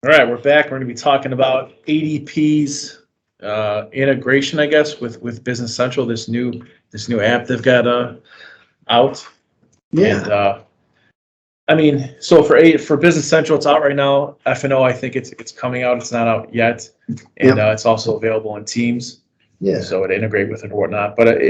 All right, we're back. We're going to be talking about ADP's integration, I guess, with Business Central. This new app they've got out. And I mean, so for Business Central, it's out right now. F&O, I think it's coming out. It's not out yet, and it's also available in Teams. Yeah. So it integrate with it or whatnot. But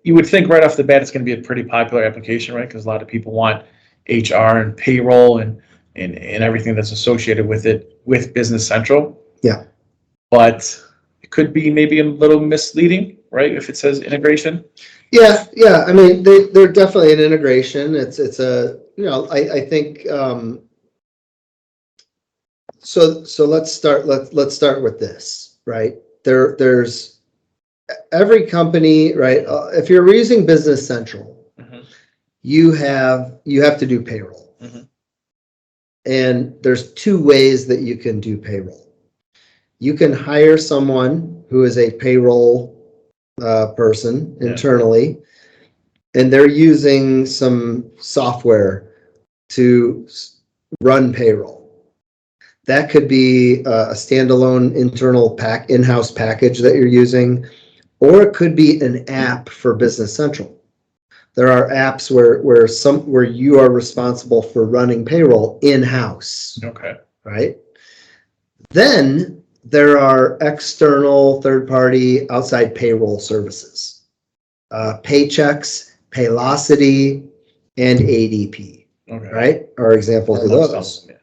you would think right off the bat it's going to be a pretty popular application, right? Because a lot of people want HR and payroll and everything that's associated with it with Business Central. Yeah. But it could be maybe a little misleading, right? If it says integration. Yeah. I mean, they're definitely an integration. It's a, I think. So let's start with this, right? There's every company, right? If you're using Business Central, you have to do payroll. And there's two ways that you can do payroll. You can hire someone who is a payroll person internally, and they're using some software to run payroll. That could be a standalone internal in-house package that you're using, or it could be an app for Business Central. There are apps where you are responsible for running payroll in-house. Okay. Right? Then there are external third-party outside payroll services. Paychex, Paylocity, and ADP. Okay. Right? Are examples of those. Yeah.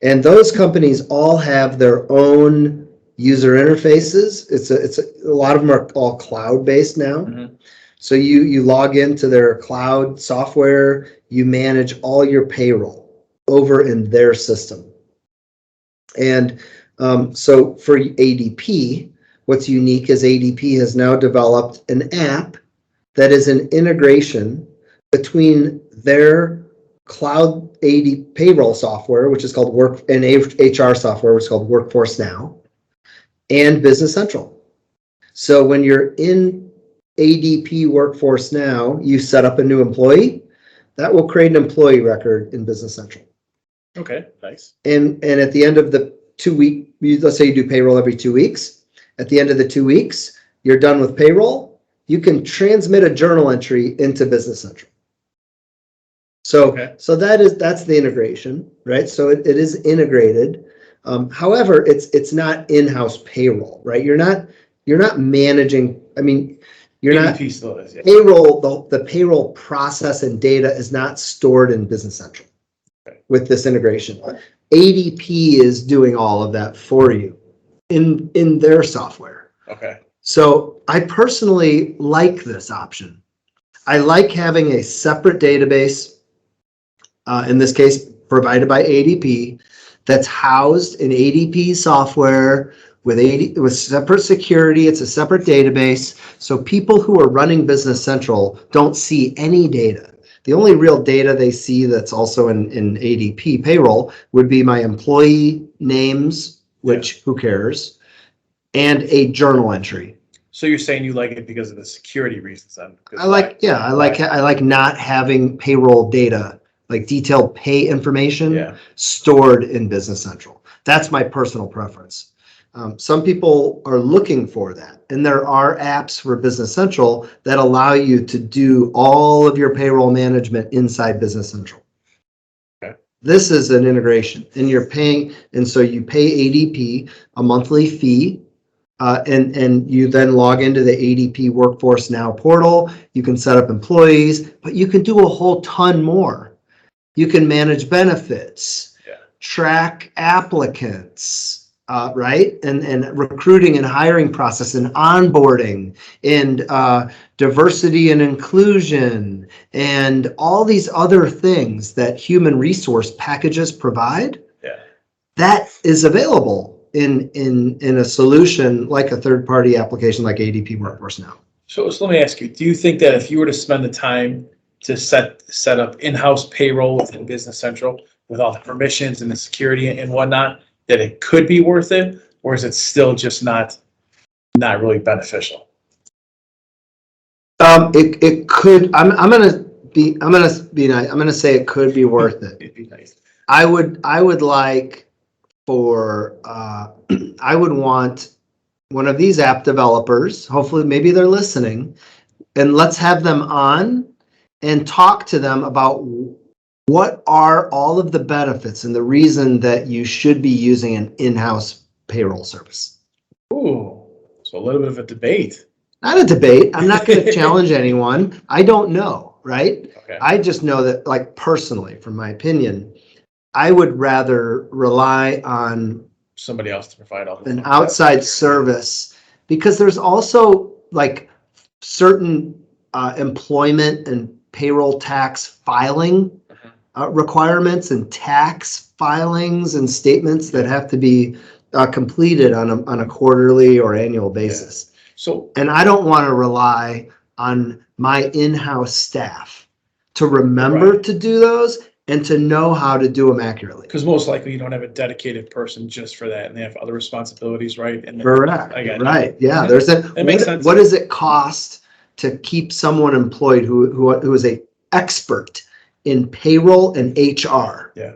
And those companies all have their own user interfaces. It's a lot of them are all cloud-based now. So you log into their cloud software, you manage all your payroll over in their system. And so for ADP, what's unique is ADP has now developed an app that is an integration between their cloud AD payroll software, which is called and HR software, which is called Workforce Now, and Business Central. So when you're in ADP Workforce Now, you set up a new employee, that will create an employee record in Business Central. Okay, nice. And at the end of the 2 week, let's say you do payroll every 2 weeks. At the end of the 2 weeks, you're done with payroll. You can transmit a journal entry into Business Central. So that's the integration, right? So it is integrated. However, it's not in-house payroll, right? You're not managing. I mean, you're ADP not still is, yeah. payroll. The payroll process and data is not stored in Business Central with this integration. ADP is doing all of that for you in their software. Okay. So I personally like this option. I like having a separate database, in this case provided by ADP, that's housed in ADP software with separate security. It's a separate database. So people who are running Business Central don't see any data. The only real data they see that's also in ADP payroll would be my employee names, which who cares, and a journal entry. So you're saying you like it because of the security reasons then? I like not having payroll data, like detailed pay information stored in Business Central. That's my personal preference. Some people are looking for that, and there are apps for Business Central that allow you to do all of your payroll management inside Business Central. Okay. This is an integration, and you're paying, and so you pay ADP a monthly fee, and you then log into the ADP Workforce Now portal. You can set up employees, but you can do a whole ton more. You can manage benefits, track applicants, right? And recruiting and hiring process and onboarding and diversity and inclusion and all these other things that human resource packages provide. That is available in a solution like a third-party application like ADP Workforce Now. So let me ask you, do you think that if you were to spend the time to set up in-house payroll within Business Central with all the permissions and the security and whatnot, that it could be worth it, or is it still just not really beneficial? It could. I'm gonna be nice. I'm gonna say it could be worth it. It'd be nice. I would like for, I would want one of these app developers, hopefully maybe they're listening, and let's have them on and talk to them about what are all of the benefits and the reason that you should be using an in-house payroll service. Ooh, so a little bit of a debate. Not a debate. I'm not going to challenge anyone. I don't know, right? Okay. I just know that, like, personally, from my opinion, I would rather rely on Somebody else to provide all an outside service, because there's also like certain employment and payroll tax filing requirements and tax filings and statements that have to be completed on a quarterly or annual basis. Yeah. So, and I don't want to rely on my in-house staff to remember to do those and to know how to do them accurately. Because most likely you don't have a dedicated person just for that, and they have other responsibilities, right? And Correct. Right. Yeah. There's that makes sense. What does it cost to keep someone employed who is a expert in payroll and HR? Yeah.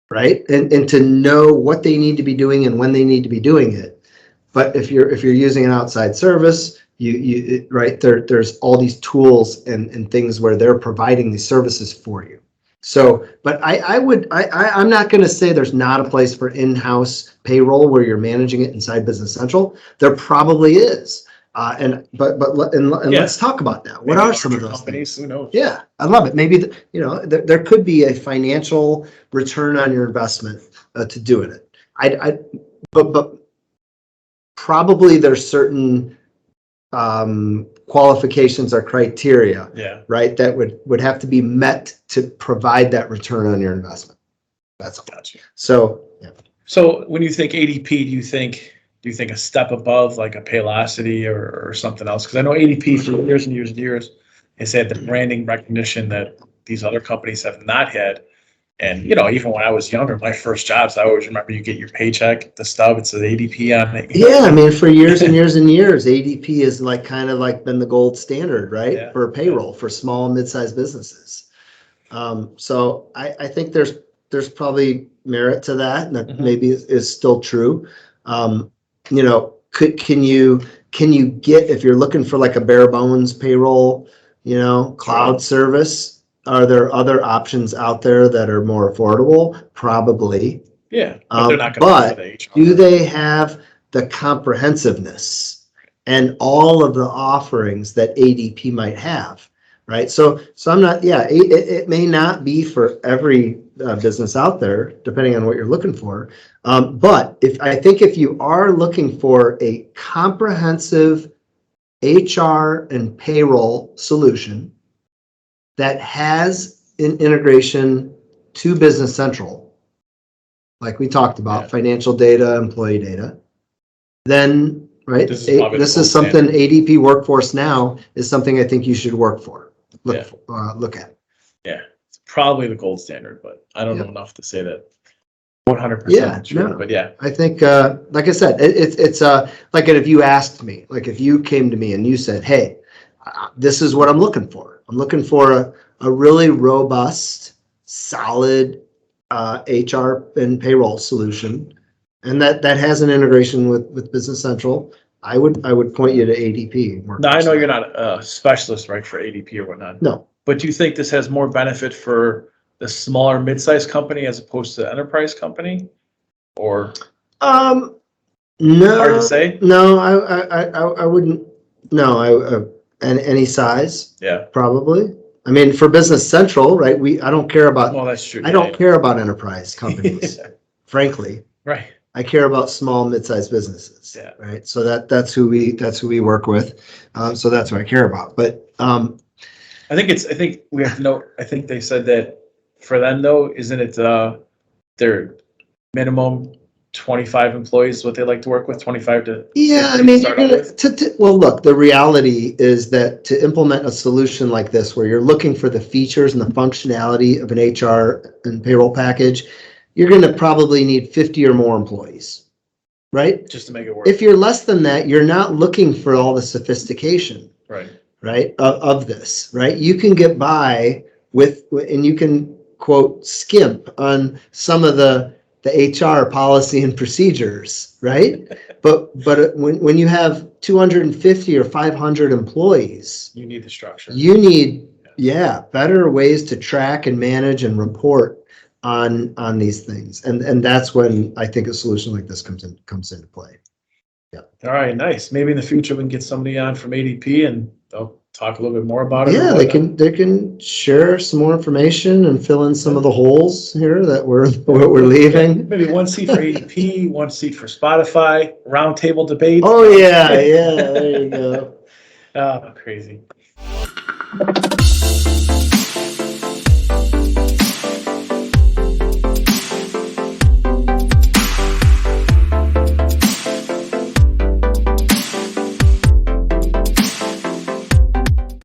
Right. And to know what they need to be doing and when they need to be doing it. But if you're using an outside service, there's all these tools and things where they're providing these services for you. So, but I'm not going to say there's not a place for in-house payroll where you're managing it inside Business Central. There probably is. Let's talk about that. What are some of those companies? things? Who knows? Yeah, I love it. Maybe, there could be a financial return on your investment to doing it. But probably there's certain qualifications or criteria, right, that would have to be met to provide that return on your investment. That's all. Gotcha. So, yeah. So when you think ADP, do you think a step above like a Paylocity or something else? Because I know ADP for years and years and years has had the branding recognition that these other companies have not had. And, even when I was younger, my first jobs, I always remember you get your paycheck, the stub, it says ADP on it. Yeah, I mean, for years and years and years, ADP is kind of been the gold standard, right? For payroll for small and mid-sized businesses. So I think there's probably merit to that, and that maybe is still true. Can you get, if you're looking for like a bare bones payroll, cloud service, are there other options out there that are more affordable? Probably. Yeah, but they're not going to but do they have the comprehensiveness and all of the offerings that ADP might have? Right. So I'm not, it may not be for every business out there, depending on what you're looking for. But if you are looking for a comprehensive HR and payroll solution that has an integration to Business Central, like we talked about, financial data, employee data, then, right, this is something ADP Workforce Now is something I think you should look at. Yeah, it's probably the gold standard, but I don't know enough to say that 100% true. But I think, like I said, it's like if you asked me, like if you came to me and you said, hey, this is what I'm looking for. I'm looking for a really robust, solid HR and payroll solution, and that has an integration with Business Central. I would point you to ADP. Now, I know you're not a specialist, right, for ADP or whatnot. No. But do you think this has more benefit for the smaller mid-sized company as opposed to the enterprise company? Or no. Hard to say? No, I wouldn't. No, any size. Yeah. Probably. I mean, for Business Central, right? I don't care about. Well, that's true. I don't care about enterprise companies, frankly. Right. I care about small, mid-sized businesses. Yeah. Right. So that's who we work with. So that's what I care about. But I think we have to know. I think they said that for them though, isn't it their minimum 25 employees what they like to work with, 25 to 50 I mean, well, look, the reality is that to implement a solution like this, where you're looking for the features and the functionality of an HR and payroll package, you're going to probably need 50 or more employees, right? Just to make it work. If you're less than that, you're not looking for all the sophistication, right, of this, right? You can get by with, and you can quote skimp on some of the the HR policy and procedures, right? But when you have 250 or 500 employees, You need the structure. you need, better ways to track and manage and report on these things. And that's when I think a solution like this comes into play. All right, nice. Maybe in the future we can get somebody on from ADP and they'll talk a little bit more about it. Yeah, they can share some more information and fill in some of the holes here that we're leaving. Maybe one seat for ADP, one seat for Spotify, roundtable debate. Oh yeah, there you go. Oh, crazy.